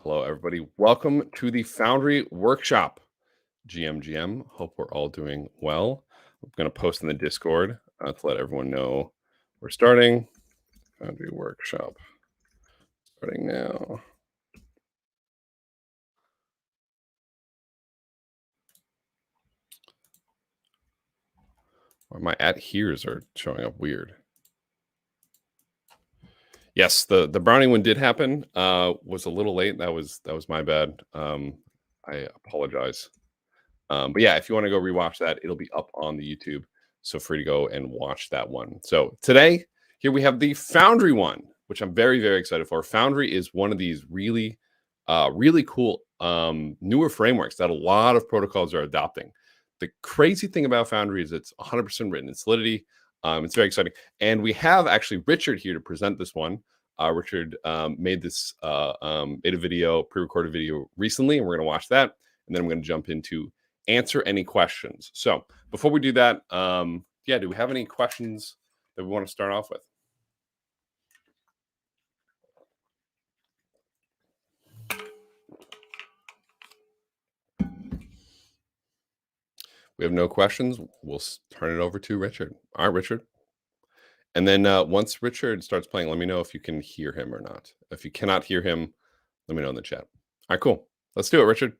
Hello, everybody. Welcome to the Foundry Workshop. GM. Hope we're all doing well. I'm going to post in the Discord to let everyone know we're starting. Foundry Workshop starting now. Or my at here's are showing up weird. Yes, the Browning one did happen. Was a little late. That was my bad. I apologize. But yeah, if you want to go rewatch that, it'll be up on the YouTube. So free to go and watch that one. So today, here we have the Foundry one, which I'm very, very excited for. Foundry is one of these really, really cool newer frameworks that a lot of protocols are adopting. The crazy thing about Foundry is it's 100% written in Solidity. It's very exciting. And we have actually Richard here to present this one. Richard made a video, pre-recorded video recently, and we're going to watch that. And then I'm going to jump into answer any questions. So before we do that, do we have any questions that we want to start off with? We have no questions. We'll turn it over to Richard. All right, Richard. And then once Richard starts playing, let me know if you can hear him or not. If you cannot hear him, let me know in the chat. All right, cool. Let's do it, Richard.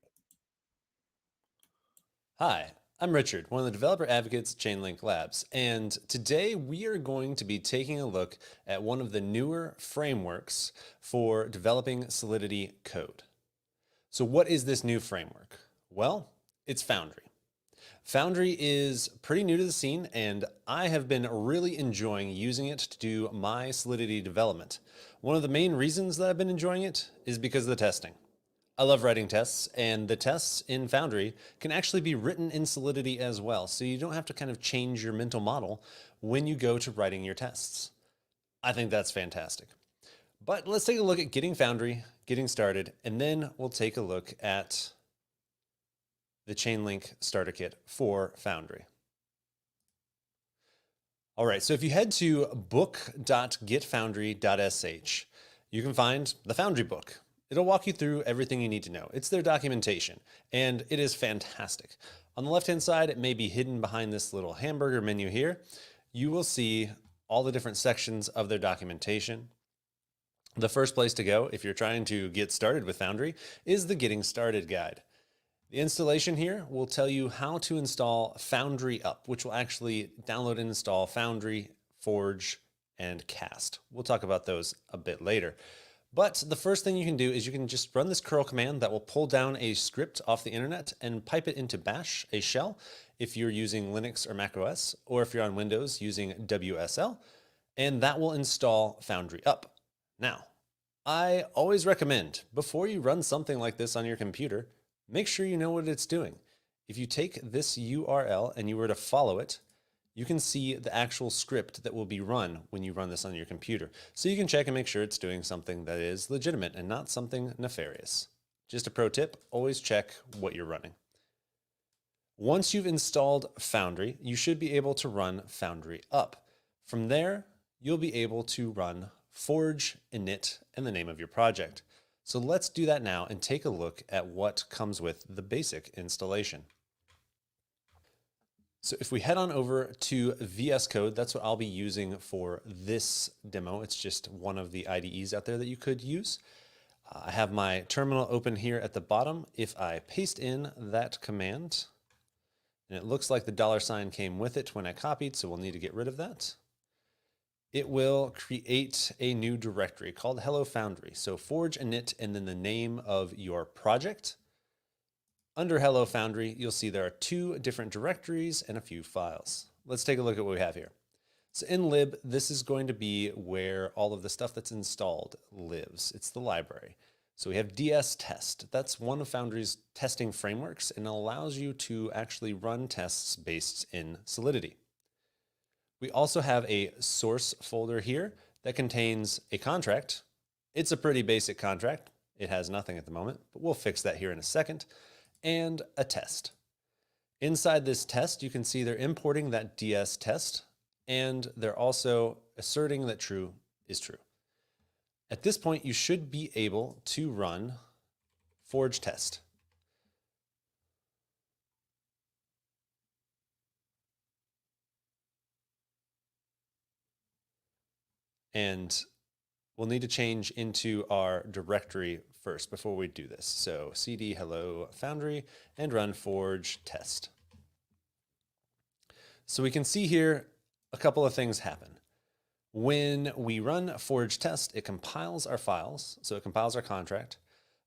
Hi, I'm Richard, one of the developer advocates at Chainlink Labs, and today we are going to be taking a look at one of the newer frameworks for developing Solidity code. So what is this new framework? Well, it's Foundry. Foundry is pretty new to the scene, and I have been really enjoying using it to do my Solidity development. One of the main reasons that I've been enjoying it is because of the testing. I love writing tests, and the tests in Foundry can actually be written in Solidity as well, so you don't have to kind of change your mental model when you go to writing your tests. I think that's fantastic. But let's take a look at getting Foundry, getting started, and then we'll take a look at the Chainlink starter kit for Foundry. All right, so if you head to book.getfoundry.sh, you can find the Foundry book. It'll walk you through everything you need to know. It's their documentation, and it is fantastic. On the left-hand side, it may be hidden behind this little hamburger menu here. You will see all the different sections of their documentation. The first place to go if you're trying to get started with Foundry is the Getting Started guide. The installation here will tell you how to install Foundry up, which will actually download and install Foundry, Forge, and Cast. We'll talk about those a bit later. But the first thing you can do is you can just run this curl command that will pull down a script off the internet and pipe it into Bash, a shell, if you're using Linux or Mac OS, or if you're on Windows using WSL, and that will install Foundry up. Now, I always recommend, before you run something like this on your computer, make sure you know what it's doing. If you take this URL and you were to follow it, you can see the actual script that will be run when you run this on your computer. So you can check and make sure it's doing something that is legitimate and not something nefarious. Just a pro tip, always check what you're running. Once you've installed Foundry, you should be able to run Foundry up. From there, you'll be able to run Forge, init, and the name of your project. So let's do that now and take a look at what comes with the basic installation. So if we head on over to VS Code, that's what I'll be using for this demo. It's just one of the IDEs out there that you could use. I have my terminal open here at the bottom. If I paste in that command, and it looks like the $sign came with it when I copied, so we'll need to get rid of that. It will create a new directory called Hello Foundry. So Forge, init, and then the name of your project. Under Hello Foundry, you'll see there are two different directories and a few files. Let's take a look at what we have here. So in lib, this is going to be where all of the stuff that's installed lives. It's the library. So we have DS test. That's one of Foundry's testing frameworks, and it allows you to actually run tests based in Solidity. We also have a source folder here that contains a contract. It's a pretty basic contract. It has nothing at the moment, but we'll fix that here in a second. And a test. Inside this test, you can see they're importing that DS test, and they're also asserting that true is true. At this point, you should be able to run forge test. And we'll need to change into our directory first before we do this. So cd hello Foundry and run forge test. So we can see here a couple of things happen. When we run forge test, it compiles our files. So it compiles our contract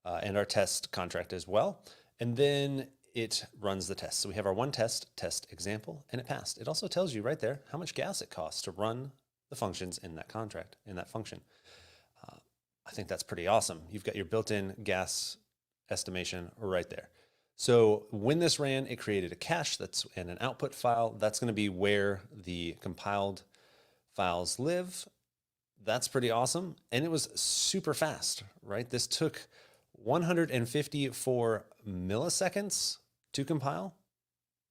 and our test contract as well. And then it runs the test. So we have our one test example, and it passed. It also tells you right there how much gas it costs to run the functions in that contract, in that function. I think that's pretty awesome. You've got your built-in gas estimation right there. So when this ran, it created a cache that's in an output file. That's going to be where the compiled files live. That's pretty awesome. And it was super fast, right? This took 154 milliseconds to compile.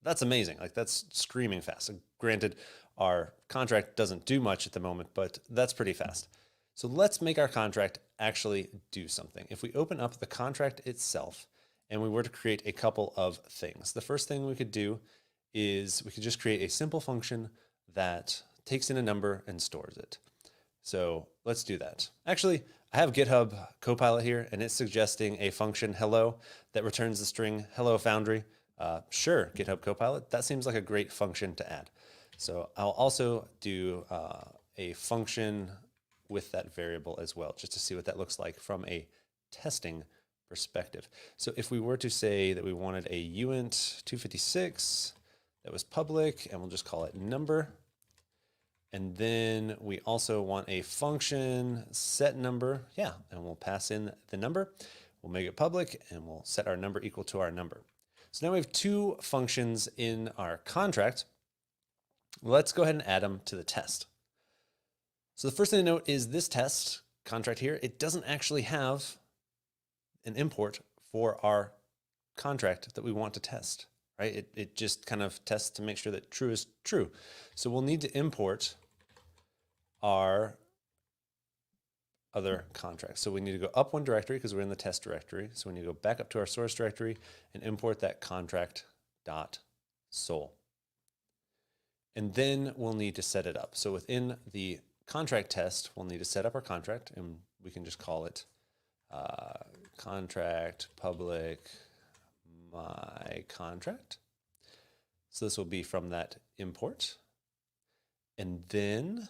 That's amazing. Like, that's screaming fast. Granted, our contract doesn't do much at the moment, but that's pretty fast. So let's make our contract actually do something. If we open up the contract itself and we were to create a couple of things, the first thing we could do is we could just create a simple function that takes in a number and stores it. So let's do that. Actually, I have GitHub Copilot here, and it's suggesting a function hello that returns the string hello Foundry. Sure, GitHub Copilot, that seems like a great function to add. So I'll also do a function with that variable as well, just to see what that looks like from a testing perspective. So if we were to say that we wanted a uint 256 that was public, and we'll just call it number. And then we also want a function set number. Yeah, and we'll pass in the number. We'll make it public, and we'll set our number equal to our number. So now we have two functions in our contract. Let's go ahead and add them to the test. So the first thing to note is this test contract here, it doesn't actually have an import for our contract that we want to test, right? It just kind of tests to make sure that true is true. So we'll need to import our other contract. So we need to go up one directory because we're in the test directory. So we need to go back up to our source directory and import that contract.sol. And then we'll need to set it up. So within the contract test, we'll need to set up our contract, and we can just call it contract public my contract. So this will be from that import. And then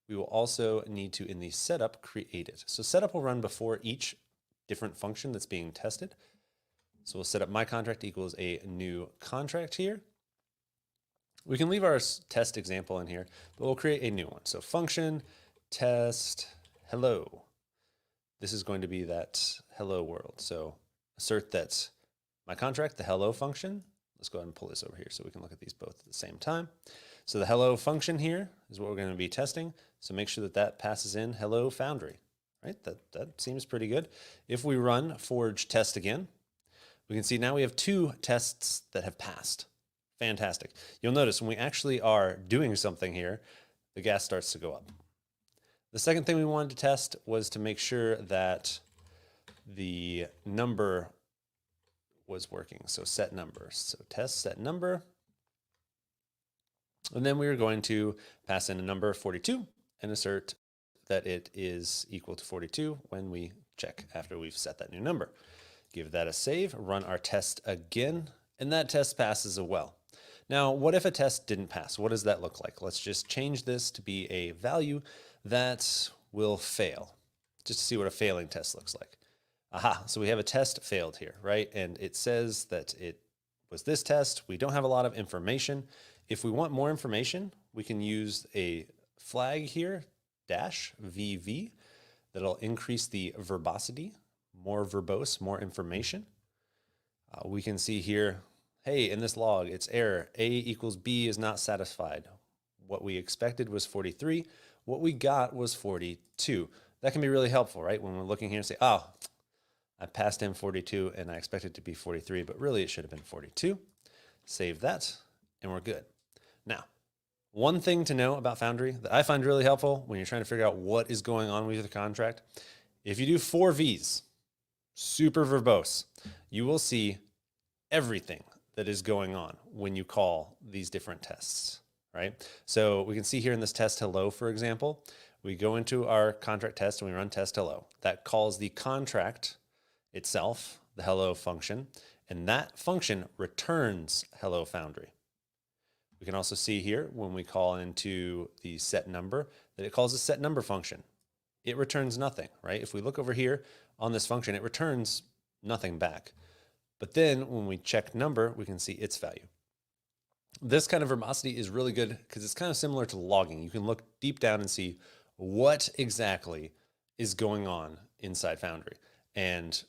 we will also need to, in the setup, create it. So setup will run before each different function that's being tested. So we'll set up my contract equals a new contract here. We can leave our test example in here, but we'll create a new one. So function test hello. This is going to be that hello world. So assert that my contract, the hello function. Let's go ahead and pull this over here so we can look at these both at the same time. So the hello function here is what we're going to be testing. So make sure that that passes in hello Foundry, right? That seems pretty good. If we run forge test again, we can see now we have two tests that have passed. Fantastic. You'll notice when we actually are doing something here, the gas starts to go up. The second thing we wanted to test was to make sure that the number was working. So set number. So test set number. And then we are going to pass in a number 42 and assert that it is equal to 42 when we check after we've set that new number. Give that a save, run our test again, and that test passes as well. Now, what if a test didn't pass? What does that look like? Let's just change this to be a value that will fail, just to see what a failing test looks like. Aha, so we have a test failed here, right? And it says that it was this test. We don't have a lot of information. If we want more information, we can use a flag here, -VV, that'll increase the verbosity, more verbose, more information. We can see here, hey, in this log, it's error. A equals B is not satisfied. What we expected was 43. What we got was 42. That can be really helpful, right? When we're looking here and say, oh, I passed in 42 and I expected it to be 43, but really it should have been 42. Save that, and we're good. Now, one thing to know about Foundry that I find really helpful when you're trying to figure out what is going on with the contract, if you do 4 Vs, super verbose. You will see everything that is going on when you call these different tests, right? So we can see here in this test hello, for example, we go into our contract test and we run test hello. That calls the contract itself, the hello function, and that function returns hello Foundry. We can also see here when we call into the set number that it calls a set number function. It returns nothing, right? If we look over here on this function, it returns nothing back. But then when we check number, we can see its value. This kind of verbosity is really good because it's kind of similar to logging. You can look deep down and see what exactly is going on inside Foundry. And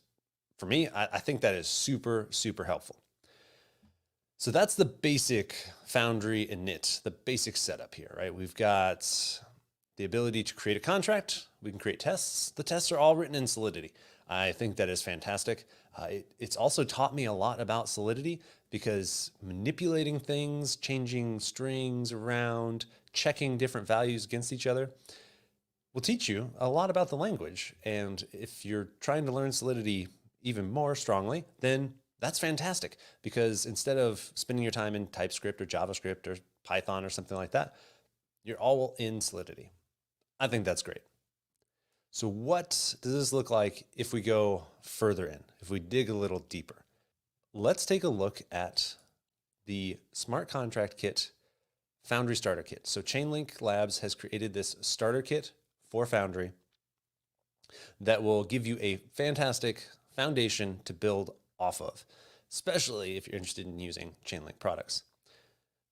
for me, I think that is super, super helpful. So that's the basic Foundry init, the basic setup here, right? We've got the ability to create a contract. We can create tests. The tests are all written in Solidity. I think that is fantastic. It's also taught me a lot about Solidity because manipulating things, changing strings around, checking different values against each other will teach you a lot about the language. And if you're trying to learn Solidity even more strongly, then that's fantastic because instead of spending your time in TypeScript or JavaScript or Python or something like that, you're all in Solidity. I think that's great. So what does this look like if we go further in, if we dig a little deeper? Let's take a look at the Smart Contract Kit Foundry Starter Kit. So Chainlink Labs has created this starter kit for Foundry that will give you a fantastic foundation to build off of, especially if you're interested in using Chainlink products.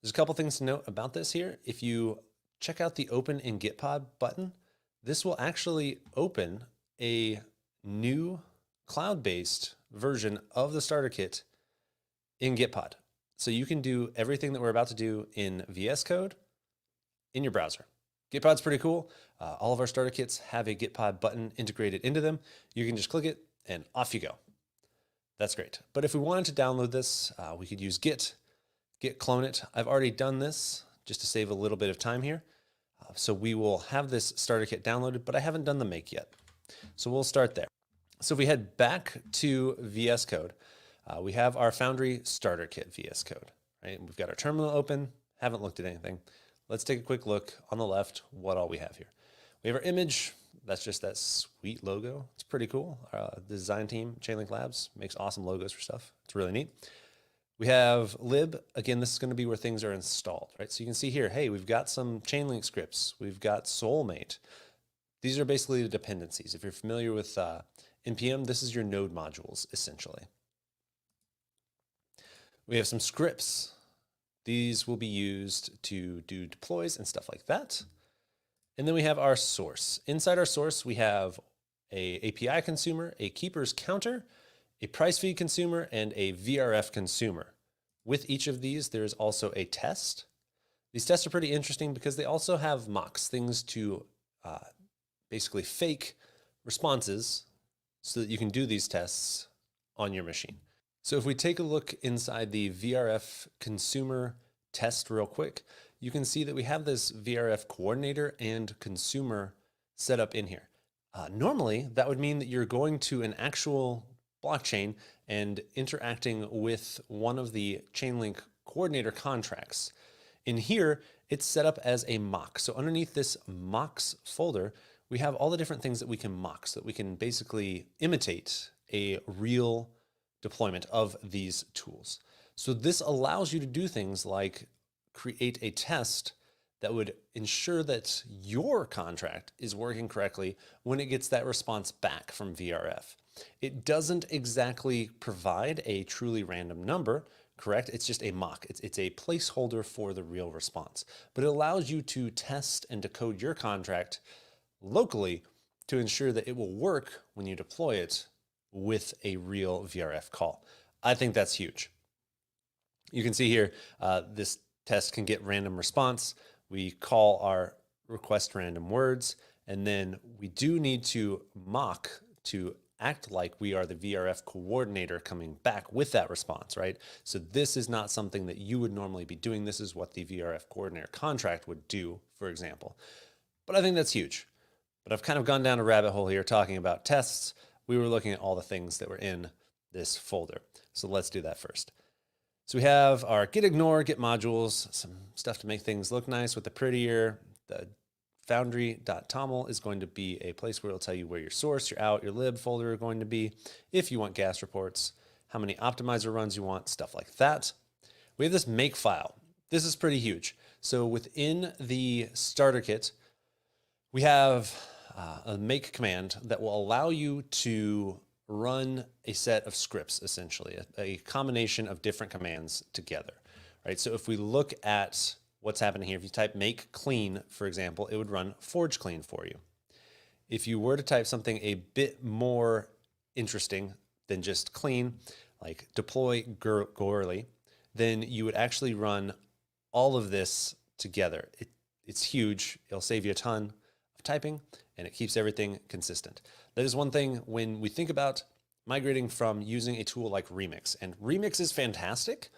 There's a couple things to note about this here. If you check out the Open in Gitpod button, this will actually open a new cloud-based version of the starter kit in Gitpod. So you can do everything that we're about to do in VS Code in your browser. Gitpod's pretty cool. All of our starter kits have a Gitpod button integrated into them. You can just click it and off you go. That's great. But if we wanted to download this, we could use git clone it. I've already done this just to save a little bit of time here. So we will have this starter kit downloaded, but I haven't done the make yet. So we'll start there. So if we head back to VS Code, we have our Foundry starter kit VS Code, right? We've got our terminal open, haven't looked at anything. Let's take a quick look on the left, what all we have here. We have our image. That's just that sweet logo. It's pretty cool. The design team, Chainlink Labs, makes awesome logos for stuff. It's really neat. We have lib. Again, this is going to be where things are installed, right? So you can see here, hey, we've got some Chainlink scripts. We've got Soulmate. These are basically the dependencies. If you're familiar with NPM, this is your node modules, essentially. We have some scripts. These will be used to do deploys and stuff like that. And then we have our source. Inside our source, we have a API consumer, a keepers counter, a price feed consumer, and a VRF consumer. With each of these, there's also a test. These tests are pretty interesting because they also have mocks, things to basically fake responses so that you can do these tests on your machine. So if we take a look inside the VRF consumer test real quick, you can see that we have this VRF coordinator and consumer set up in here. Normally, that would mean that you're going to an actual blockchain and interacting with one of the Chainlink coordinator contracts. In here, it's set up as a mock. So underneath this mocks folder, we have all the different things that we can mock so that we can basically imitate a real deployment of these tools. So this allows you to do things like create a test that would ensure that your contract is working correctly when it gets that response back from VRF. It doesn't exactly provide a truly random number, correct? It's just a mock. It's a placeholder for the real response, but it allows you to test and decode your contract locally to ensure that it will work when you deploy it with a real VRF call. I think that's huge. You can see here, this test can get random response. We call our request random words, and then we do need to mock to act like we are the VRF coordinator coming back with that response, right? So this is not something that you would normally be doing. This is what the VRF coordinator contract would do, for example. But I think that's huge. But I've kind of gone down a rabbit hole here talking about tests. we were looking at all the things that were in this folder. So let's do that first. So we have our git ignore, git modules, some stuff to make things look nice with the prettier. The foundry.toml is going to be a place where it'll tell you where your source, your out, your lib folder are going to be. If you want gas reports, how many optimizer runs you want, stuff like that. We have this make file. This is pretty huge. So within the starter kit, we have a make command that will allow you to run a set of scripts, essentially, a combination of different commands together, right? So if we look at what's happening here, if you type make clean, for example, it would run forge clean for you. If you were to type something a bit more interesting than just clean, like deploy Goerli, then you would actually run all of this together. It's huge. It'll save you a ton of typing, and it keeps everything consistent. That is one thing when we think about migrating from using a tool like Remix. And Remix is fantastic,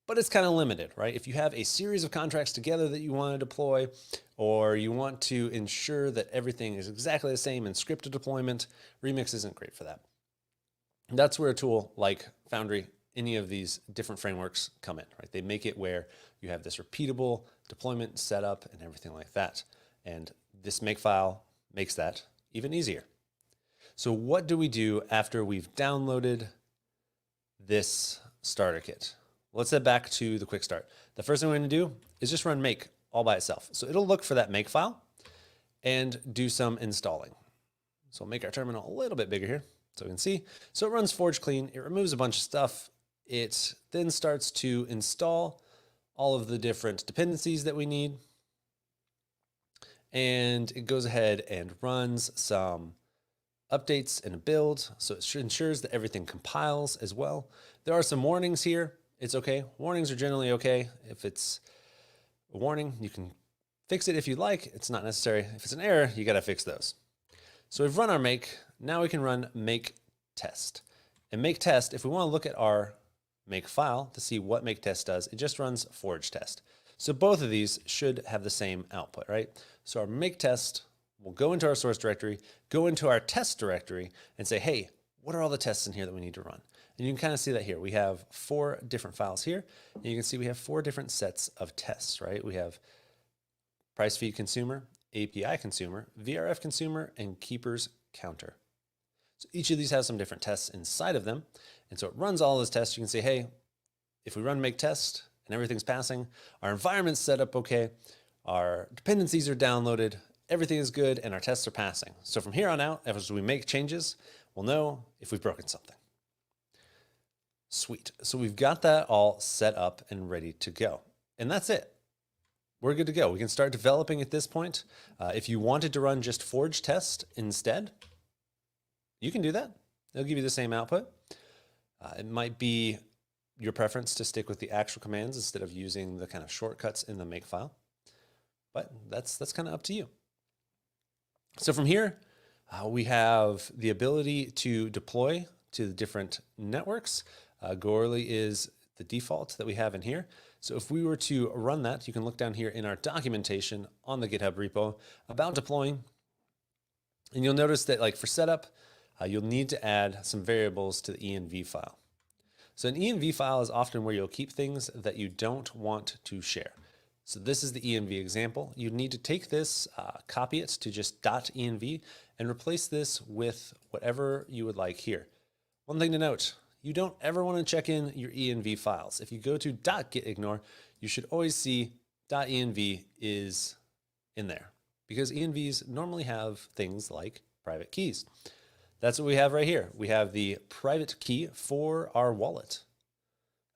but it's kind of limited, right? If you have a series of contracts together that you want to deploy, or you want to ensure that everything is exactly the same in scripted deployment, Remix isn't great for that. That's where a tool like Foundry, any of these different frameworks come in, right? They make it where you have this repeatable deployment setup and everything like that. And this makefile makes that even easier. So what do we do after we've downloaded this starter kit? Let's head back to the quick start. The first thing we're going to do is just run make all by itself. So it'll look for that make file and do some installing. So we'll make our terminal a little bit bigger here so we can see. So it runs forge clean. It removes a bunch of stuff. It then starts to install all of the different dependencies that we need. And it goes ahead and runs some updates and a build. So it ensures that everything compiles as well. There are some warnings here. It's okay. Warnings are generally okay. If it's a warning, you can fix it if you like. It's not necessary. If it's an error, you got to fix those. So we've run our make. Now we can run make test. And make test, if we want to look at our make file to see what make test does, it just runs forge test. So both of these should have the same output, right? So our make test will go into our source directory, go into our test directory, and say, hey, what are all the tests in here that we need to run? And you can kind of see that here. We have 4 different files here, and you can see we have 4 different sets of tests, right? We have price feed consumer, API consumer, VRF consumer, and keepers counter. So each of these has some different tests inside of them. And so it runs all those tests. You can say, hey, if we run make test and everything's passing, our environment's set up okay, our dependencies are downloaded, everything is good, and our tests are passing. So from here on out, as we make changes, we'll know if we've broken something. Sweet. So we've got that all set up and ready to go. And that's it. We're good to go. We can start developing at this point. If you wanted to run just forge test instead, you can do that. It'll give you the same output. It might be your preference to stick with the actual commands instead of using the kind of shortcuts in the make file. But that's kind of up to you. So from here, we have the ability to deploy to the different networks. Goerli is the default that we have in here. So if we were to run that, you can look down here in our documentation on the GitHub repo about deploying. And you'll notice that like for setup, you'll need to add some variables to the env file. So an env file is often where you'll keep things that you don't want to share. So this is the env example. You need to take this, copy it to just .env and replace this with whatever you would like here. One thing to note, you don't ever want to check in your env files. If you go to .gitignore, you should always see .env is in there because envs normally have things like private keys. That's what we have right here. We have the private key for our wallet.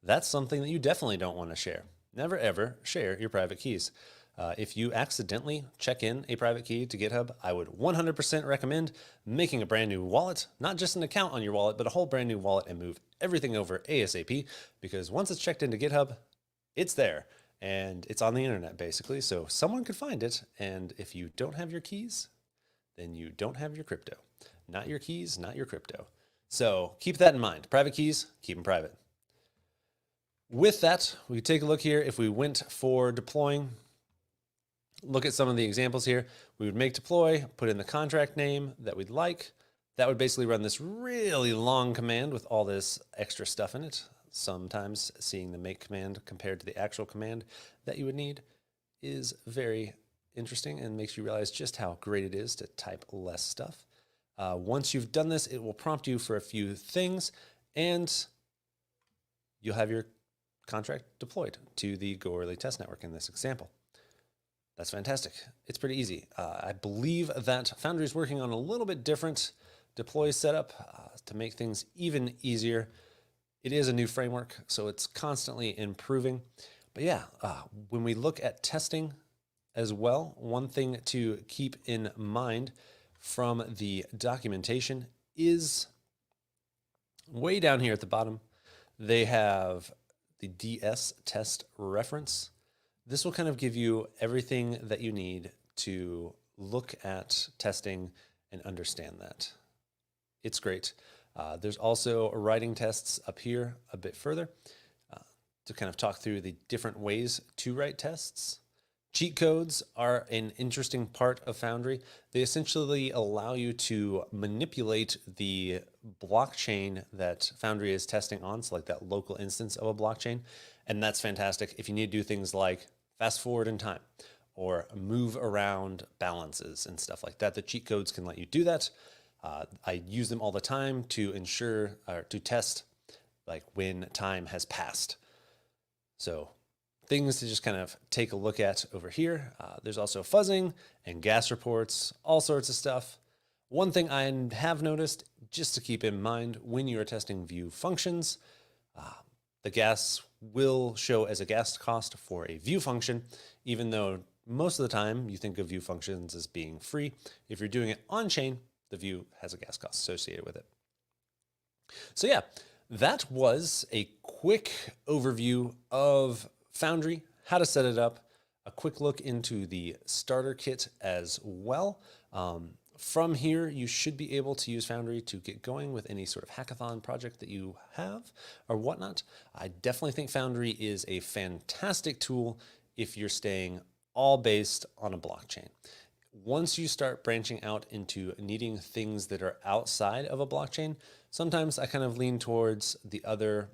That's something that you definitely don't want to share. Never ever share your private keys. If you accidentally check in a private key to GitHub, I would 100% recommend making a brand new wallet, not just an account on your wallet, but a whole brand new wallet and move everything over ASAP because once it's checked into GitHub, it's there and it's on the internet basically. So someone could find it. And if you don't have your keys, then you don't have your crypto. Not your keys, not your crypto. So keep that in mind. Private keys, keep them private. With that, we can take a look here. If we went for deploying, look at some of the examples here. We would make deploy, put in the contract name that we'd like, that would basically run this really long command with all this extra stuff in it. Sometimes seeing the make command compared to the actual command that you would need is very interesting and makes you realize just how great it is to type less stuff. Once you've done this, it will prompt you for a few things, and you'll have your contract deployed to the Go Early test network in this example. That's fantastic. It's pretty easy. I believe that Foundry is working on a little bit different deploy setup to make things even easier. It is a new framework, so it's constantly improving. But yeah, when we look at testing as well, one thing to keep in mind from the documentation is way down here at the bottom, they have the DS test reference. This will kind of give you everything that you need to look at testing and understand that. It's great. There's also writing tests up here a bit further to kind of talk through the different ways to write tests. Cheat codes are an interesting part of Foundry. They essentially allow you to manipulate the blockchain that Foundry is testing on, so like that local instance of a blockchain. And that's fantastic if you need to do things like fast forward in time or move around balances and stuff like that. The cheat codes can let you do that. I use them all the time to ensure or to test like when time has passed. So things to just kind of take a look at over here. There's also fuzzing and gas reports, all sorts of stuff. One thing I have noticed, just to keep in mind when you are testing view functions, the gas will show as a gas cost for a view function, even though most of the time you think of view functions as being free. If you're doing it on chain, the view has a gas cost associated with it. So yeah, that was a quick overview of Foundry, how to set it up, a quick look into the starter kit as well. From here, you should be able to use Foundry to get going with any sort of hackathon project that you have or whatnot. I definitely think Foundry is a fantastic tool if you're staying all based on a blockchain. Once you start branching out into needing things that are outside of a blockchain, sometimes I kind of lean towards the other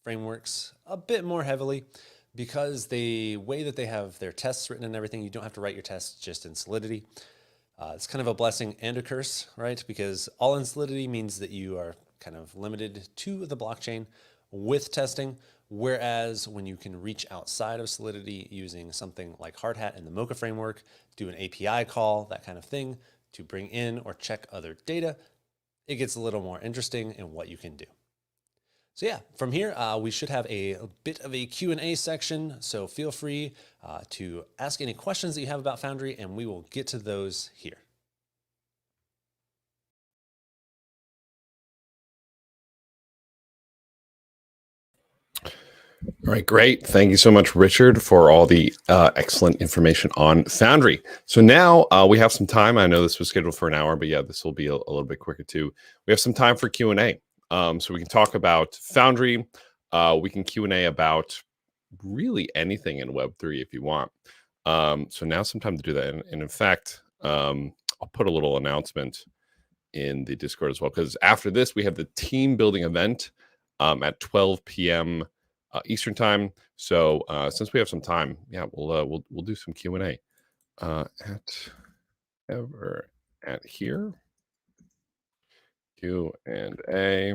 frameworks a bit more heavily, because the way that they have their tests written and everything, you don't have to write your tests just in Solidity. It's kind of a blessing and a curse, right? Because all in Solidity means that you are kind of limited to the blockchain with testing, whereas when you can reach outside of Solidity using something like Hardhat and the Mocha framework, do an API call, that kind of thing, to bring in or check other data, it gets a little more interesting in what you can do. So yeah, from here, we should have a bit of a Q&A section, so feel free to ask any questions that you have about Foundry, and we will get to those here. All right, great. Thank you so much, Richard, for all the excellent information on Foundry. So now we have some time. I know this was scheduled for an hour, but yeah, this will be a little bit quicker too. We have some time for Q&A. So we can talk about Foundry. We can Q&A about really anything in Web3 if you want. So now's some time to do that. And in fact, I'll put a little announcement in the Discord as well, because after this, we have the team building event at 12 p.m. Eastern time. So since we have some time, yeah, we'll do some Q&A at here. Q&A.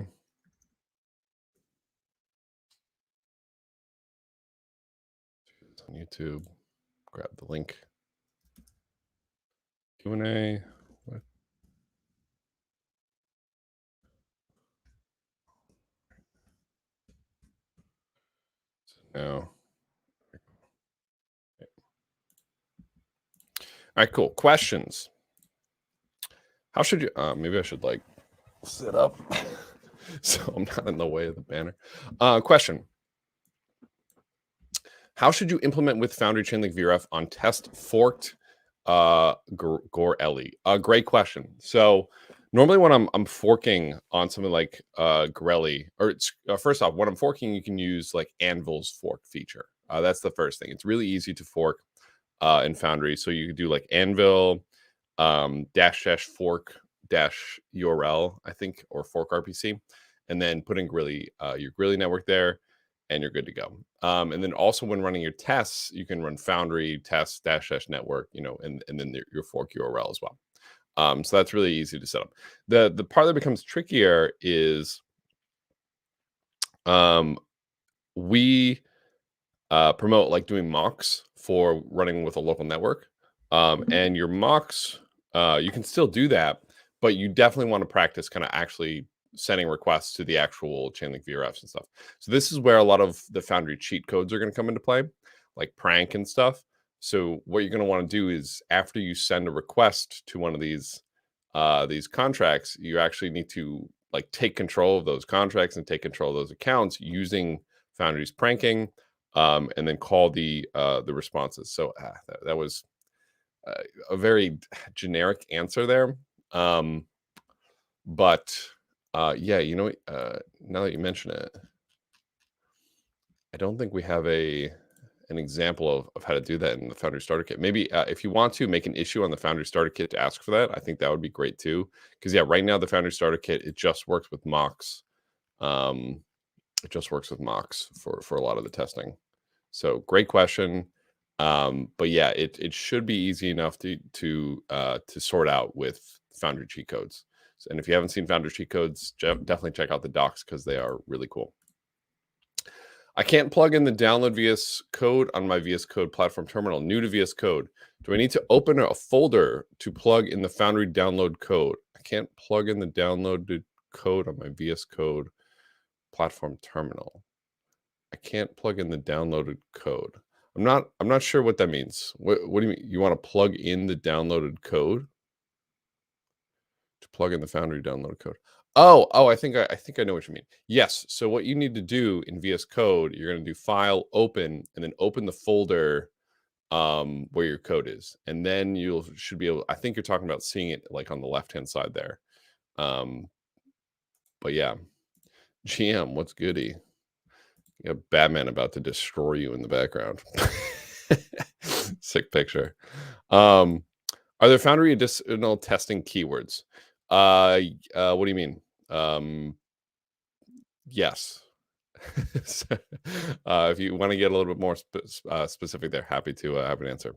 On YouTube, grab the link. Q&A. What? So now. Okay. All right, cool. Questions. How should you? Maybe I should like sit up so I'm not in the way of the banner. Question. How should you implement with Foundry Chainlink VRF on test forked Gorelli? Great question. So normally when I'm forking on something like Gorelli, or it's, first off, when I'm forking, you can use like Anvil's fork feature. That's the first thing. It's really easy to fork in Foundry. So you could do like Anvil -- fork dash URL, I think, or fork RPC, and then put in your Grilly network there, and you're good to go. And then also when running your tests, you can run Foundry test dash dash network, and then your fork URL as well. So that's really easy to set up. The part that becomes trickier is we promote like doing mocks for running with a local network. And your mocks, you can still do that, but you definitely want to practice kind of actually sending requests to the actual Chainlink VRFs and stuff. So this is where a lot of the Foundry cheat codes are going to come into play, like prank and stuff. So what you're going to want to do is after you send a request to one of these contracts, you actually need to like take control of those contracts and take control of those accounts using Foundry's pranking, and then call the responses. So that was a very generic answer there. But yeah, now that you mention it, I don't think we have an example of how to do that in the Foundry Starter Kit. Maybe if you want to make an issue on the Foundry Starter Kit to ask for that, I think that would be great too. Because yeah, right now the Foundry Starter Kit, it just works with mocks. It just works with mocks for a lot of the testing. So great question. But yeah, it should be easy enough to sort out with Foundry cheat codes. And if you haven't seen Foundry cheat codes, definitely check out the docs because they are really cool. I can't plug in the download VS Code on my VS Code platform terminal. New to VS Code. Do I need to open a folder to plug in the Foundry download code? I can't plug in the downloaded code on my VS Code platform terminal. I can't plug in the downloaded code. I'm not sure what that means. What do you mean? You want to plug in the downloaded code? To plug in the Foundry download code. Oh, I think I know what you mean. Yes. So what you need to do in VS Code, you're going to do File, Open, and then open the folder where your code is, and then you should be able. I think you're talking about seeing it like on the left-hand side there. But yeah, GM, what's goody? You have Batman about to destroy you in the background. Sick picture. Are there Foundry additional testing keywords? What do you mean? Yes. If you want to get a little bit more specific there, happy to answer.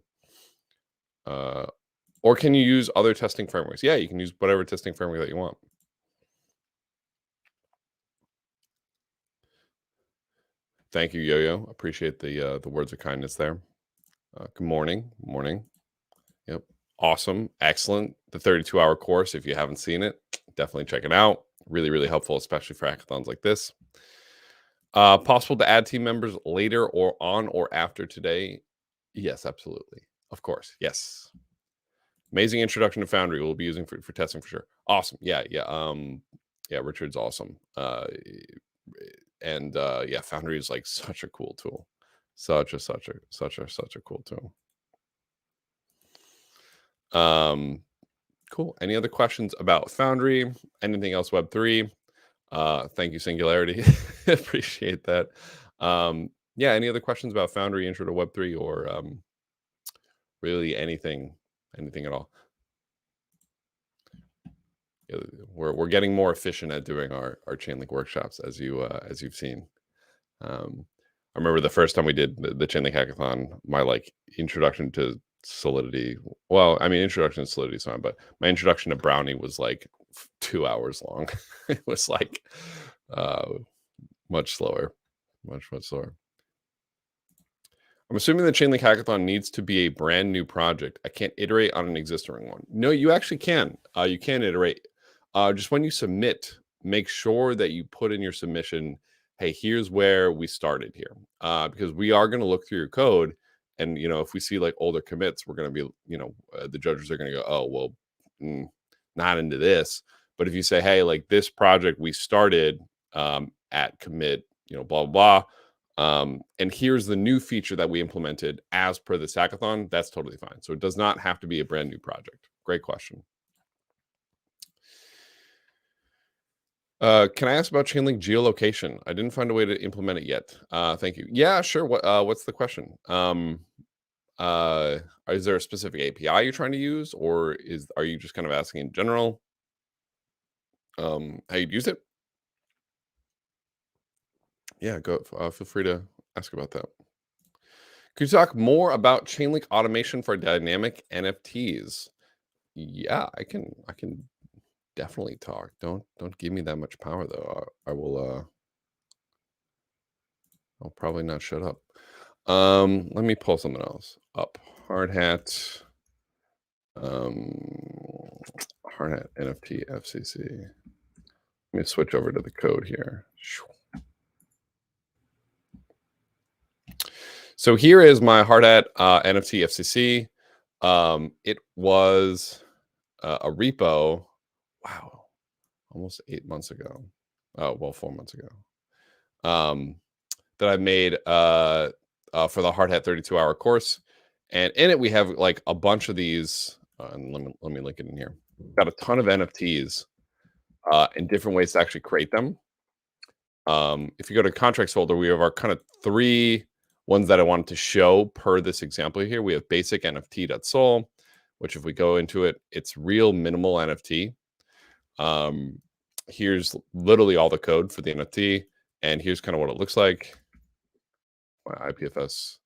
Or can you use other testing frameworks? Yeah, you can use whatever testing framework that you want. Thank you, Yo-Yo. Appreciate the words of kindness there. Good morning. Morning. Yep. Awesome. Excellent. The 32-hour course, if you haven't seen it, definitely check it out. Really, really helpful, especially for hackathons like this. Possible to add team members later or on or after today? Yes, absolutely. Of course. Yes. Amazing introduction to Foundry. We'll be using for testing for sure. Awesome. Yeah. Yeah, Richard's awesome. And yeah, Foundry is like such a cool tool. Such a cool tool. Cool. Any other questions about Foundry? Anything else Web3? Thank you, Singularity. Appreciate that. Yeah, any other questions about Foundry, intro to Web3, or really anything at all? We're getting more efficient at doing our Chainlink workshops, as you've seen. I remember the first time we did the Chainlink hackathon, my like introduction to Solidity. Well, I mean, introduction to Solidity is fine, but my introduction to Brownie was like 2 hours long. It was like much slower, much slower. I'm assuming the Chainlink hackathon needs to be a brand new project. I can't iterate on an existing one. No, you actually can. You can iterate. Just when you submit, make sure that you put in your submission, hey, here's where we started here. Because we are going to look through your code, and if we see like older commits, we're going to be, the judges are going to go, oh, well, not into this. But if you say, hey, like this project we started at commit, blah, blah, blah. And here's the new feature that we implemented as per this hackathon, that's totally fine. So it does not have to be a brand new project. Great question. Can I ask about Chainlink geolocation? I didn't find a way to implement it yet. Thank you. Yeah, sure. What's the question? Is there a specific API you're trying to use, or are you just kind of asking in general? how you'd use it, yeah, go. Feel free to ask about that. Could you talk more about Chainlink automation for dynamic NFTs? Yeah, I can definitely talk. Don't give me that much power though. I will. I'll probably not shut up. Let me pull something else up. Hard hat. Hard hat NFT FCC. Let me switch over to the code here. So here is my hard hat NFT FCC. It was a repo. Wow, almost 8 months ago. Oh well, 4 months ago. That I made for the hard hat 32-hour course, and in it we have like a bunch of these. And let me link it in here. Got a ton of NFTs and different ways to actually create them. If you go to contracts folder, we have our kind of 3 ones that I wanted to show per this example here. We have basic NFT.sol, which if we go into it, it's real minimal NFT. Here's literally all the code for the NFT, and here's kind of what it looks like. My IPFS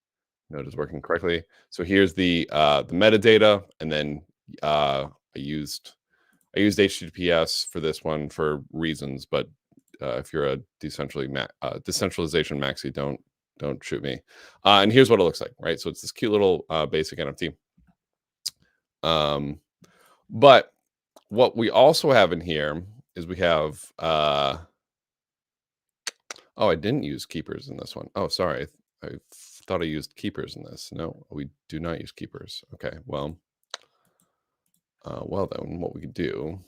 node is working correctly. So here's the metadata, and then I used HTTPS for this one for reasons, but if you're a decentralization maxi, don't shoot me. And here's what it looks like, right? So it's this cute little basic NFT. But what we also have in here is we have oh, I didn't use keepers in this one. Oh, sorry. I thought I used keepers in this. No, we do not use keepers. Okay, well, then what we could do.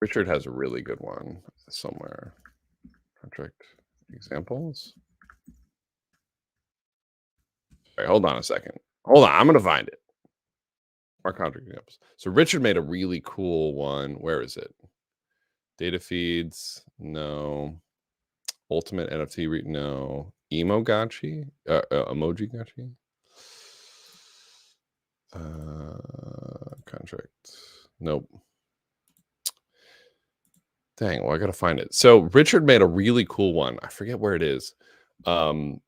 Richard has a really good one somewhere. Contract examples. All right, hold on a second. Hold on, I'm gonna find it. Our contract examples. So Richard made a really cool one. Where is it? Data feeds, no. Ultimate NFT, no. Emoji gachi. Contract, nope. Dang, well, I gotta find it. So Richard made a really cool one. I forget where it is. But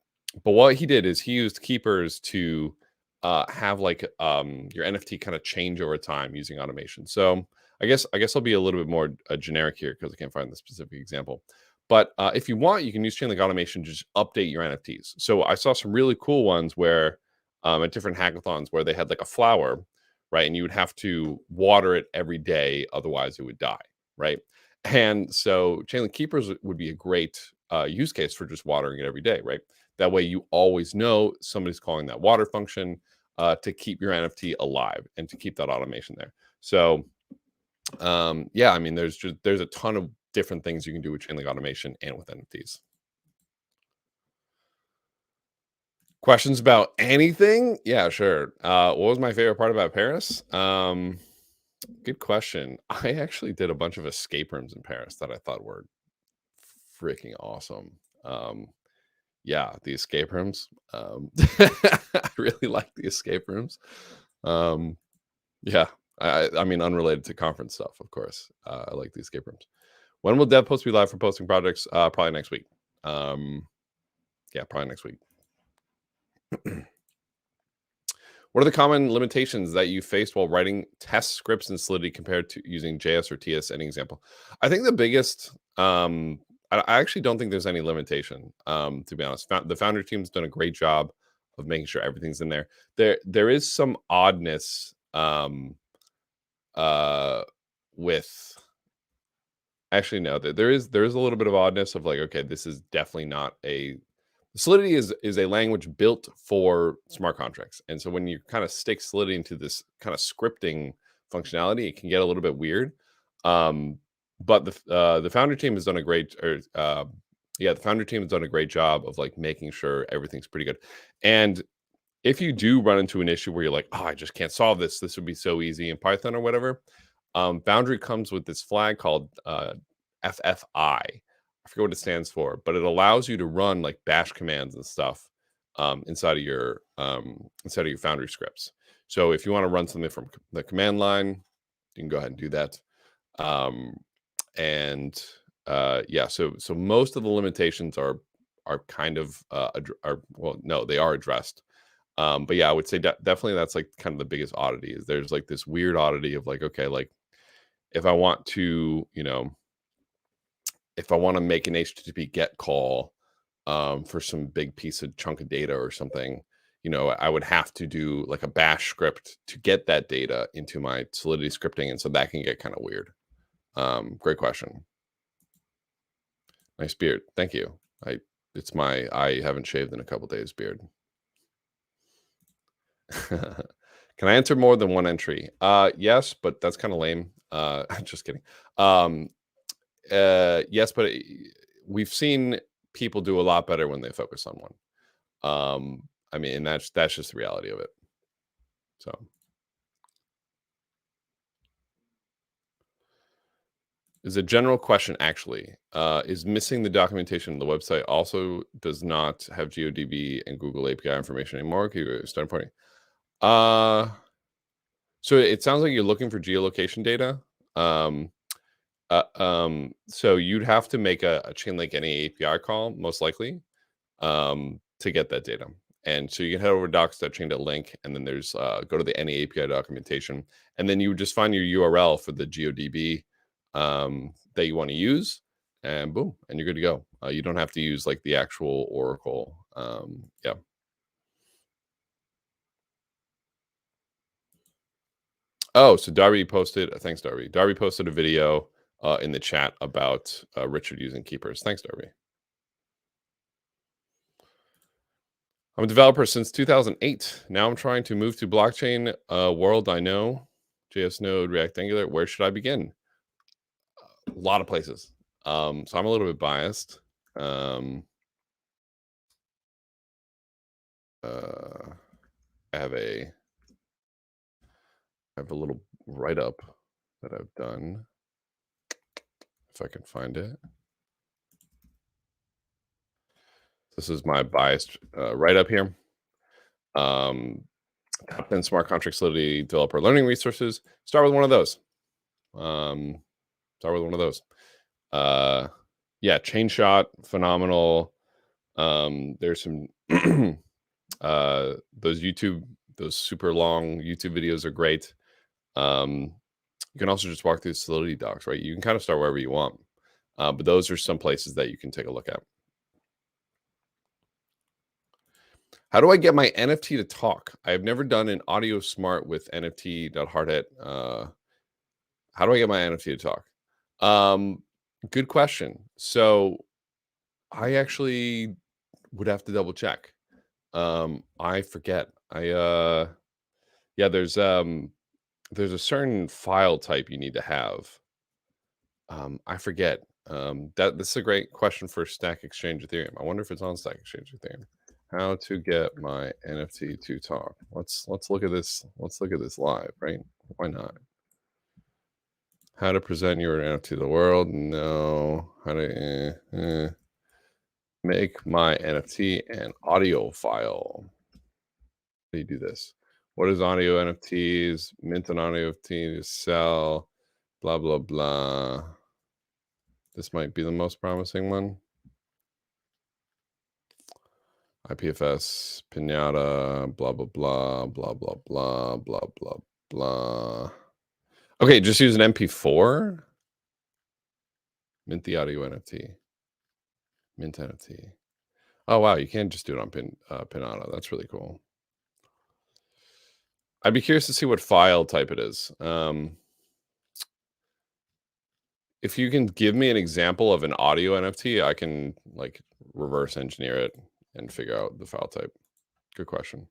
what he did is he used keepers to have like your NFT kind of change over time using automation. So I guess I'll be a little bit more generic here because I can't find the specific example. But if you want, you can use Chainlink automation to just update your NFTs. So I saw some really cool ones where at different hackathons where they had like a flower, right? And you would have to water it every day, otherwise it would die, right? And so Chainlink keepers would be a great use case for just watering it every day, right? That way you always know somebody's calling that water function to keep your NFT alive and to keep that automation there. So yeah, I mean, there's a ton of different things you can do with Chainlink automation and with NFTs. Questions about anything? Yeah, sure. What was my favorite part about Paris? Good question. I actually did a bunch of escape rooms in Paris that I thought were freaking awesome. Yeah, the escape rooms. I really like the escape rooms. Yeah, I mean, unrelated to conference stuff, of course. I like the escape rooms. When will Dev Post be live for posting projects? Probably next week. Yeah, probably next week. What are the common limitations that you faced while writing test scripts in Solidity compared to using JS or TS? Any example? I think the biggest, I actually don't think there's any limitation, to be honest. The Foundry team's done a great job of making sure everything's in there. There is some oddness with, actually, no, there is a little bit of oddness of like, okay, this is definitely not a, Solidity is a language built for smart contracts. And so when you kind of stick Solidity into this kind of scripting functionality, it can get a little bit weird. But the Foundry team has done a great, the Foundry team has done a great job of like making sure everything's pretty good. And if you do run into an issue where you're like, oh, I just can't solve this, this would be so easy in Python or whatever, Foundry comes with this flag called FFI. I forget what it stands for, but it allows you to run like bash commands and stuff inside of your Foundry scripts. So if you want to run something from the command line, you can go ahead and do that. Yeah, so most of the limitations are kind of they are addressed. But yeah, I would say definitely that's like kind of the biggest oddity is there's like this weird oddity of like, okay, like if I want to, if I want to make an HTTP GET call for some big piece of chunk of data or something, I would have to do like a bash script to get that data into my Solidity scripting. And so that can get kind of weird. Great question. Nice beard. Thank you. I haven't shaved in a couple days beard. Can I enter more than one entry? Yes, but that's kind of lame. Just kidding. Yes, but we've seen people do a lot better when they focus on one. I mean, and that's just the reality of it. So is a general question actually, is missing the documentation on the website also does not have GeoDB and Google API information anymore? Can you start pointing? So it sounds like you're looking for geolocation data. So you'd have to make a Chainlink any API call, most likely, to get that data. And so you can head over to docs.chain.link, and then there's go to the any API documentation, and then you would just find your URL for the GeoDB that you want to use, and boom, and you're good to go. You don't have to use like the actual Oracle. Yeah. Oh, so Darby posted. Thanks, Darby. Darby posted a video in the chat about Richard using keepers. Thanks, Darby. I'm a developer since 2008. Now I'm trying to move to blockchain world. I know JS Node, React, Angular. Where should I begin? A lot of places. So I'm a little bit biased. I have a little write-up that I've done, if I can find it. This is my biased write-up here. Top 10 smart contract solidity developer learning resources. Start with one of those. Yeah, Chain Shot, phenomenal. There's some those super long YouTube videos are great. You can also just walk through Solidity docs, right? You can kind of start wherever you want. But those are some places that you can take a look at. How do I get my NFT to talk? I have never done an audio smart with NFT.hardhat. How do I get my NFT to talk? Good question. So I actually would have to double check. I forget. Yeah, there's a certain file type you need to have. I forget. This is a great question for Stack Exchange Ethereum. I wonder if it's on Stack Exchange Ethereum. How to get my NFT to talk. Let's look at this. Let's look at this live, right? Why not? How to present your NFT to the world? No. How to make my NFT an audio file. How do you do this? What is audio NFTs? Mint an audio NFT to sell. Blah blah blah. This might be the most promising one. IPFS, Pinata, blah, blah, blah, blah, blah, blah, blah, blah, blah. Okay, just use an MP4. Mint the audio NFT. Mint NFT. Oh, wow, you can't just do it on Pinata. That's really cool. I'd be curious to see what file type it is. If you can give me an example of an audio NFT, I can like reverse engineer it and figure out the file type. Good question.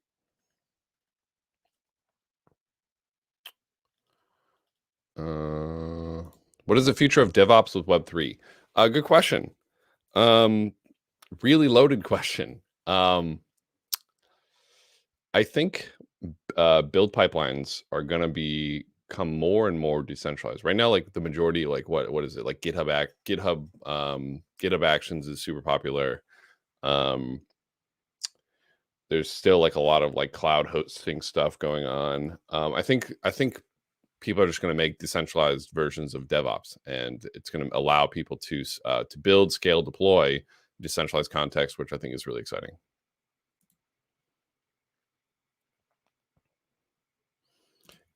What is the future of DevOps with Web3? Good question. Really loaded question. I think build pipelines are going to become more and more decentralized. Right now, like the majority, like what is it? Like GitHub Actions is super popular. there's still like a lot of like cloud hosting stuff going on. I think people are just going to make decentralized versions of DevOps, and it's going to allow people to build, scale, deploy decentralized context, which I think is really exciting.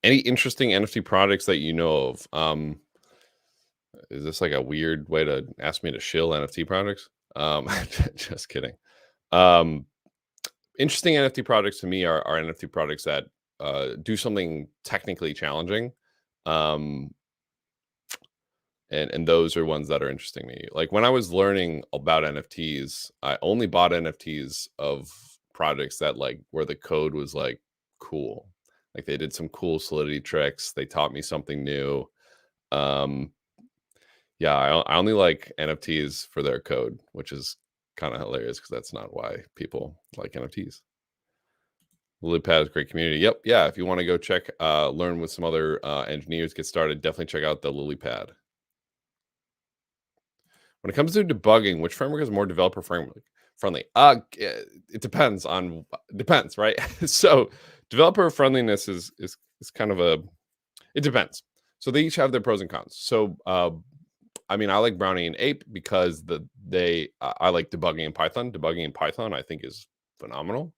Any interesting NFT projects that you know of? Is this like a weird way to ask me to shill NFT projects? Just kidding. Um, Interesting NFT projects to me are NFT projects that do something technically challenging. Um, and those are ones that are interesting to me. Like when I was learning about NFTs, I only bought NFTs of projects that like where the code was like cool. Like they did some cool Solidity tricks. They taught me something new. Um, yeah, I only like NFTs for their code, which is kind of hilarious because that's not why people like NFTs. LilyPad is a great community. Yep. Yeah. If you want to go check, learn with some other engineers, get started, definitely check out the LilyPad. When it comes to debugging, which framework is more developer friendly? It depends, right? So developer friendliness is kind of it depends. So they each have their pros and cons. So I mean, I like Brownie and Ape because I like debugging in Python. Debugging in Python I think is phenomenal.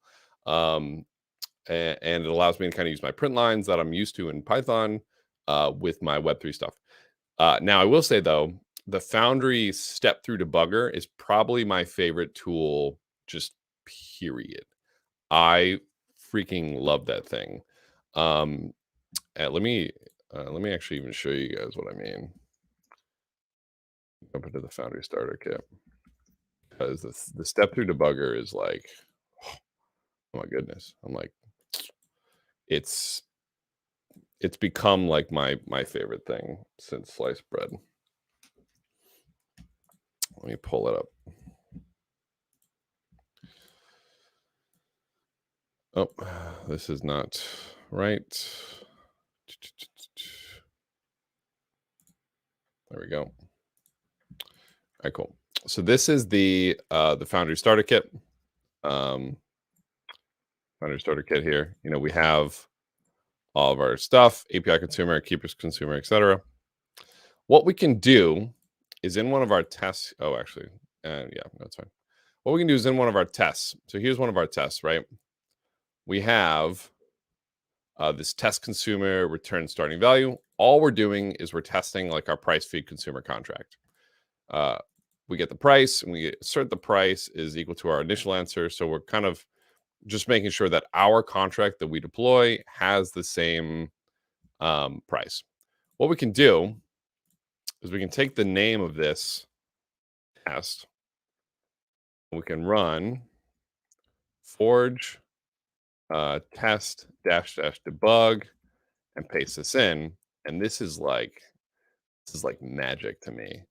And it allows me to kind of use my print lines that I'm used to in Python with my Web3 stuff. Now, I will say, though, the Foundry step-through debugger is probably my favorite tool, just period. I freaking love that thing. Let me actually even show you guys what I mean. Jump into the Foundry starter kit because the step-through debugger is like, oh my goodness, I'm like, it's become like my favorite thing since sliced bread. Let me pull it up. Oh, this is not right. There we go. All right, cool. So this is the Foundry starter kit. Foundry starter kit here. You know, we have all of our stuff, API consumer, keepers consumer, etc. What we can do is in one of our tests. Oh, actually, yeah, that's fine. What we can do is in one of our tests. So here's one of our tests, right? We have this test consumer return starting value. All we're doing is we're testing like our price feed consumer contract. We get the price and we assert the price is equal to our initial answer. So we're kind of just making sure that our contract that we deploy has the same price. What we can do is we can take the name of this test. We can run forge test dash debug and paste this in. And this is like magic to me.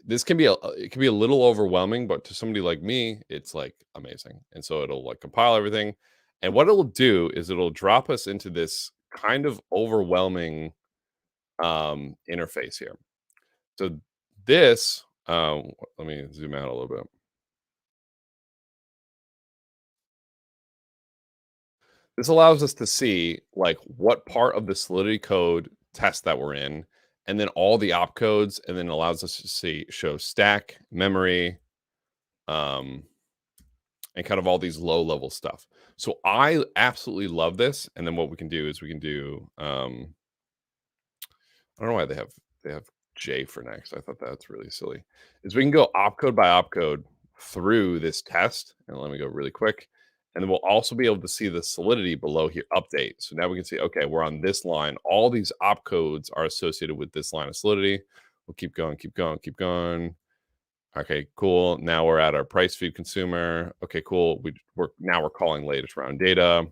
This can be it can be a little overwhelming, but to somebody like me, it's like amazing. And so it'll like compile everything. And what it'll do is it'll drop us into this kind of overwhelming interface here. So this, let me zoom out a little bit. This allows us to see like what part of the Solidity code test that we're in, and then all the opcodes, and then allows us to show stack, memory, and kind of all these low level stuff. So I absolutely love this. And then what we can do is we can do I don't know why they have J for next. I thought that's really silly. Is we can go opcode by opcode through this test. And let me go really quick. And then we'll also be able to see the Solidity below here update. So now we can see, okay, we're on this line. All these opcodes are associated with this line of Solidity. We'll keep going, keep going, keep going. Okay, cool. Now we're at our price feed consumer. Okay, cool. We're calling latest round data.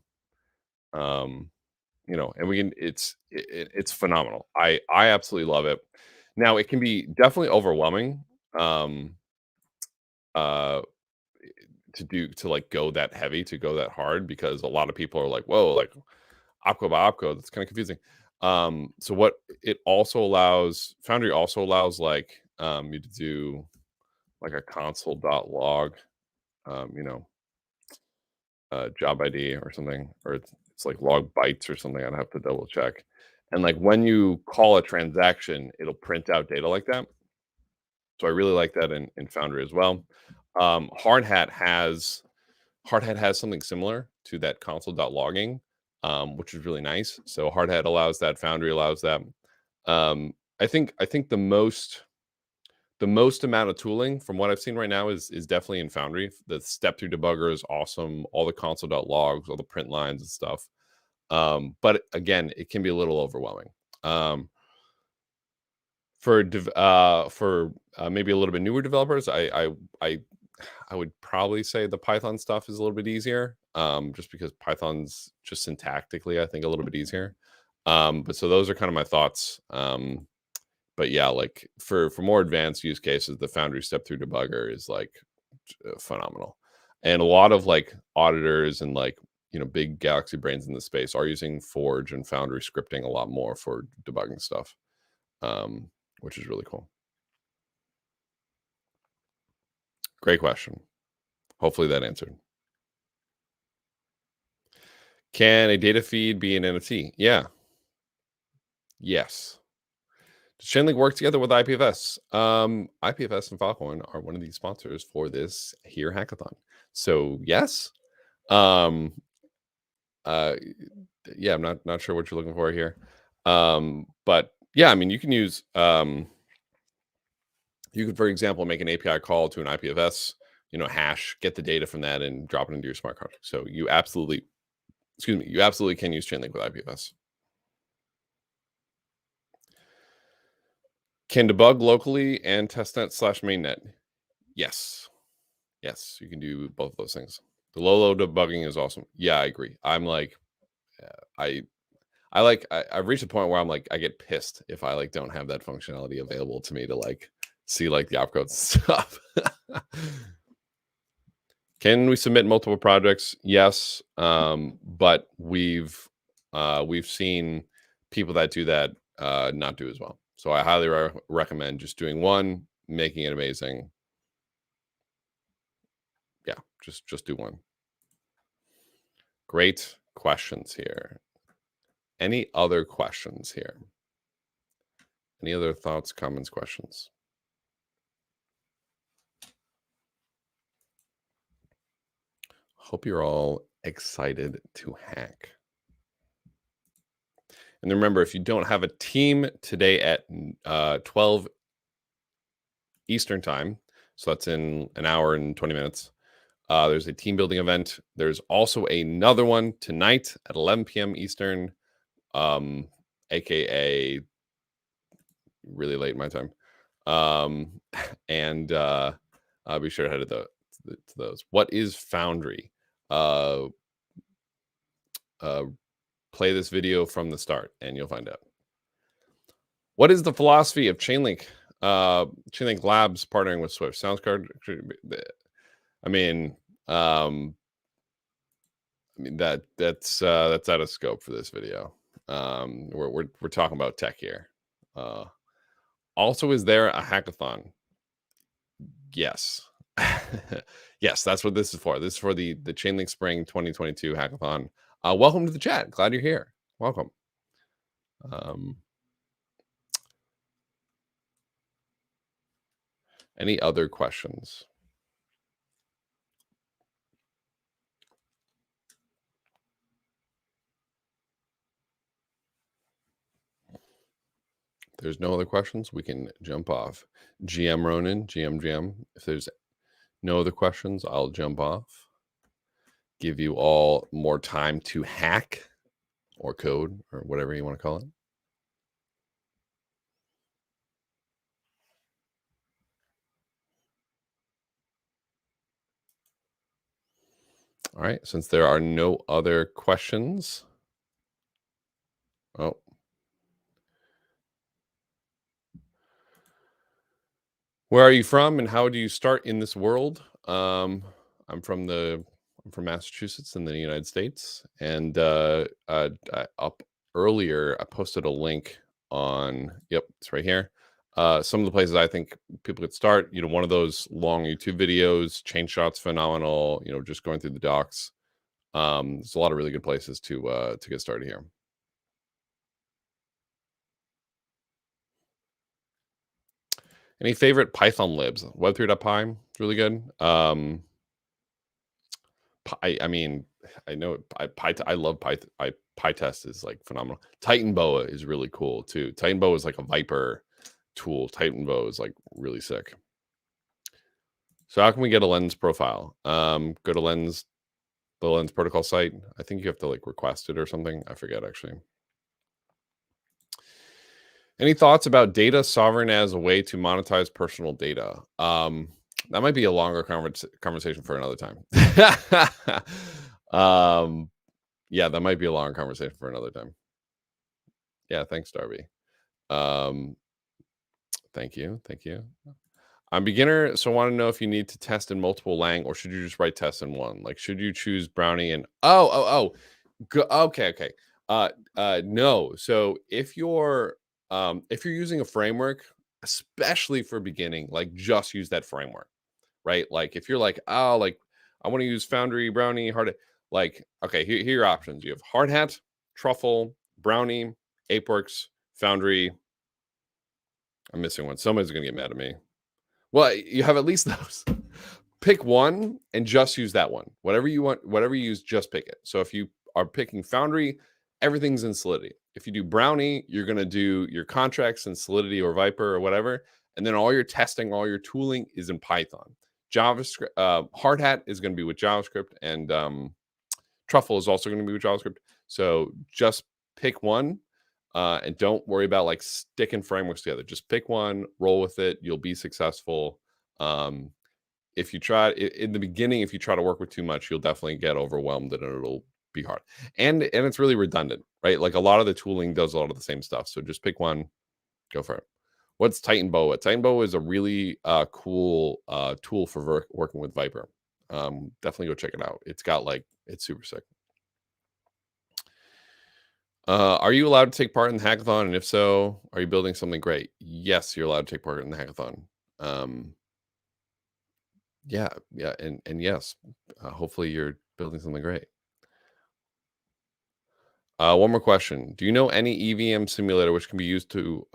You know, and we can. It's phenomenal. I absolutely love it. Now it can be definitely overwhelming. To like go that heavy, to go that hard, because a lot of people are like, whoa, like opcode by opcode, that's kind of confusing. So what it also allows, Foundry also allows like you to do like a console.log, you know, job ID or something, or it's like log bytes or something. I'd have to double check. And like when you call a transaction, it'll print out data like that. So I really like that in Foundry as well. Hardhat has something similar to that console.logging, which is really nice. So Hardhat allows that, Foundry allows that. I think the most amount of tooling from what I've seen right now is definitely in Foundry. The step through debugger is awesome. All the console.logs, all the print lines and stuff. But again, it can be a little overwhelming. For maybe a little bit newer developers, I would probably say the Python stuff is a little bit easier, just because Python's just syntactically, I think, a little bit easier. But so those are kind of my thoughts. But yeah, like for more advanced use cases, the Foundry step through debugger is like phenomenal. And a lot of like auditors and like, big galaxy brains in the space are using Forge and Foundry scripting a lot more for debugging stuff, which is really cool. Great question. Hopefully that answered. Can a data feed be an NFT? Yeah. Yes. Does Chainlink work together with IPFS? IPFS and Filecoin are one of the sponsors for this here hackathon. So yes. Yeah, I'm not sure what you're looking for here. But yeah, I mean, you can use you could, for example, make an API call to an IPFS, hash, get the data from that and drop it into your smart contract. So you absolutely can use Chainlink with IPFS. Can debug locally and testnet / mainnet? Yes. Yes, you can do both of those things. The low debugging is awesome. Yeah, I agree. I'm like, I've reached a point where I'm like, I get pissed if I like don't have that functionality available to me to like see like the opcode stuff. Can we submit multiple projects? Yes, but we've seen people that do that not do as well. So I highly recommend just doing one, making it amazing. Yeah, just do one. Great questions here. Any other questions here? Any other thoughts, comments, questions? Hope you're all excited to hack. And remember, if you don't have a team today at 12 Eastern time, so that's in an hour and 20 minutes, there's a team building event. There's also another one tonight at 11 p.m. Eastern, aka really late my time. And I'll be sure to head to those. What is Foundry? Play this video from the start and you'll find out. What is the philosophy of Chainlink? Chainlink Labs partnering with Swift. Sounds card. I mean that's out of scope for this video. We're talking about tech here. Also, is there a hackathon? Yes. Yes, that's what this is for. This is for the Chainlink Spring 2022 hackathon. Welcome to the chat. Glad you're here. Welcome. Any other questions? If there's no other questions, we can jump off. GM Ronan, GM. If there's no other questions, I'll jump off. Give you all more time to hack or code or whatever you want to call it. All right, since there are no other questions. Oh. Where are you from and how do you start in this world? I'm from Massachusetts in the United States, and up earlier I posted a link on, yep, it's right here. Some of the places I think people could start, one of those long YouTube videos, Chain Shot's phenomenal, just going through the docs. There's a lot of really good places to get started here. Any favorite Python libs? Web3.py is really good. I mean, I know I love Python. PyTest is like phenomenal. Titan Boa is really cool too. Titan Boa is like a Viper tool. Titan Boa is like really sick. So how can we get a Lens profile? Go to the Lens protocol site. I think you have to like request it or something. I forget actually. Any thoughts about data sovereign as a way to monetize personal data? That might be a longer conversation for another time. Yeah, that might be a long conversation for another time. Yeah, thanks, Darby. Thank you. I'm beginner, so I want to know if you need to test in multiple lang or should you just write tests in one? Like, should you choose Brownie and okay. No. So if you're using a framework, especially for beginning, like just use that framework, right? Like if you're like, oh, like I want to use Foundry, Brownie, Hard, like, okay, here are your options. You have Hard Hat, Truffle, Brownie, Apeworks, Foundry. I'm missing one. Somebody's gonna get mad at me. Well, you have at least those. Pick one and just use that one. Whatever you want, whatever you use, just pick it. So if you are picking Foundry, everything's in Solidity. If you do Brownie, you're going to do your contracts in Solidity or Viper or whatever. And then all your testing, all your tooling is in Python. JavaScript, Hard Hat is going to be with JavaScript, and Truffle is also going to be with JavaScript. So just pick one. And don't worry about like sticking frameworks together. Just pick one, roll with it. You'll be successful. If you try in the beginning, if you try to work with too much, you'll definitely get overwhelmed and it'll be hard. And it's really redundant, right? Like a lot of the tooling does a lot of the same stuff. So just pick one, go for it. What's Titan Boa? Titan Boa is a really cool tool for working with Viper. Definitely go check it out. It's super sick. Are you allowed to take part in the hackathon? And if so, are you building something great? Yes, you're allowed to take part in the hackathon. Yeah, and yes, hopefully you're building something great. One more question. Do you know any EVM simulator which can be used who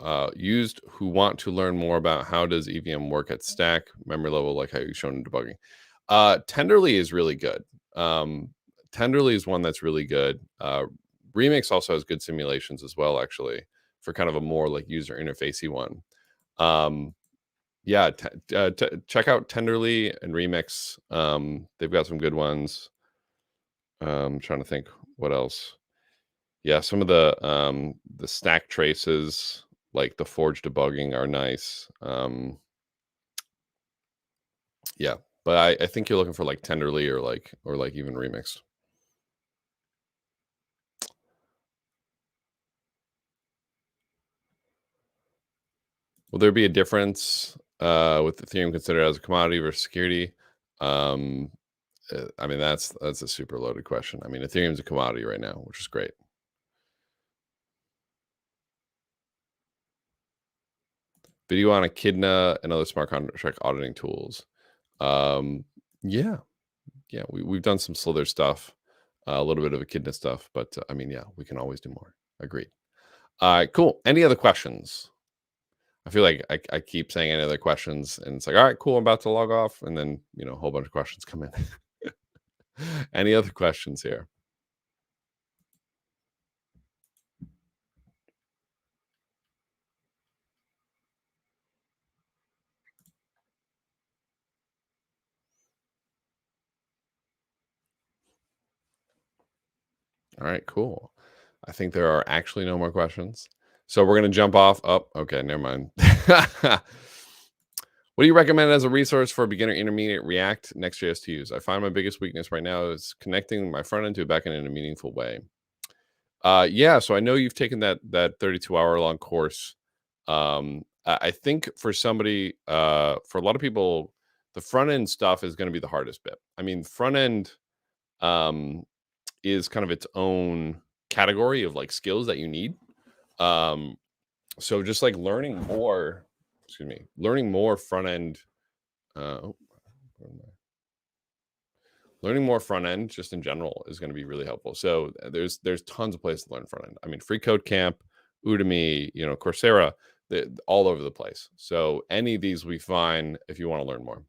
want to learn more about how does EVM work at stack, memory level, like how you've shown in debugging? Tenderly is really good. Tenderly is one that's really good. Remix also has good simulations as well, actually, for kind of a more like user interfacey one. Yeah, check out Tenderly and Remix. They've got some good ones. I'm trying to think what else. Yeah, some of the stack traces, like the forge debugging, are nice. Yeah, but I think you're looking for like Tenderly or like even Remix. Will there be a difference with Ethereum considered as a commodity versus security? I mean, that's a super loaded question. I mean, Ethereum's a commodity right now, which is great. Video on Echidna and other smart contract auditing tools. Yeah, we've done some Slither stuff, a little bit of Echidna stuff, but I mean, yeah, we can always do more. Agreed. All right, cool. Any other questions? I feel like I keep saying any other questions, and it's like, all right, cool, I'm about to log off, and then a whole bunch of questions come in. Any other questions here? All right, cool. I think there are actually no more questions. So we're going to jump off. Oh, okay, never mind. What do you recommend as a resource for beginner intermediate React Next.js to use? I find my biggest weakness right now is connecting my front end to a back end in a meaningful way. Yeah, so I know you've taken that 32-hour long course. I think for somebody, for a lot of people, the front end stuff is going to be the hardest bit. I mean, front end is kind of its own category of like skills that you need. So just like learning more front end, learning more front end just in general is going to be really helpful. So there's tons of places to learn front end. I mean, Free Code Camp, Udemy, Coursera, all over the place. So any of these we find if you want to learn more.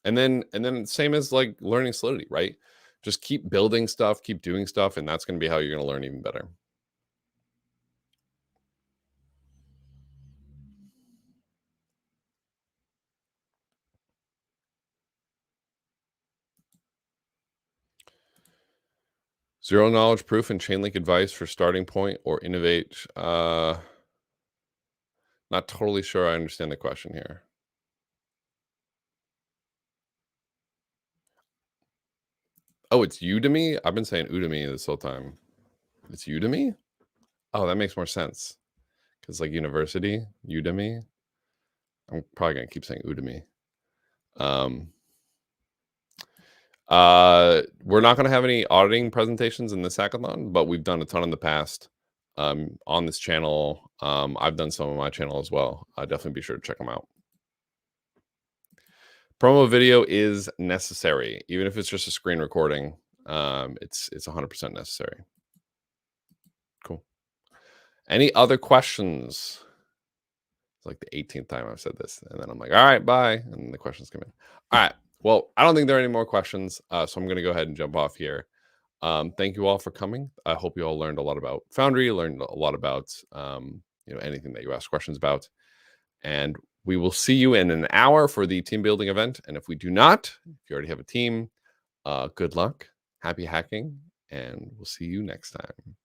And then same as like learning Solidity, right? Just keep building stuff, keep doing stuff, and that's going to be how you're going to learn even better. Zero knowledge proof and Chainlink advice for starting point or innovate. Not totally sure I understand the question here. Oh, it's Udemy? I've been saying Udemy this whole time. It's Udemy? Oh, that makes more sense. Because like university, Udemy. I'm probably gonna keep saying Udemy. We're not gonna have any auditing presentations in this hackathon, but we've done a ton in the past on this channel. I've done some on my channel as well. Definitely be sure to check them out. Promo video is necessary, even if it's just a screen recording. It's 100% necessary. Cool. Any other questions? It's like the 18th time I've said this, and then I'm like, all right, bye, and the questions come in. All right. Well, I don't think there are any more questions, so I'm going to go ahead and jump off here. Thank you all for coming. I hope you all learned a lot about Foundry, learned a lot about anything that you asked questions about, and we will see you in an hour for the team building event. And if we do not, if you already have a team, good luck, happy hacking, and we'll see you next time.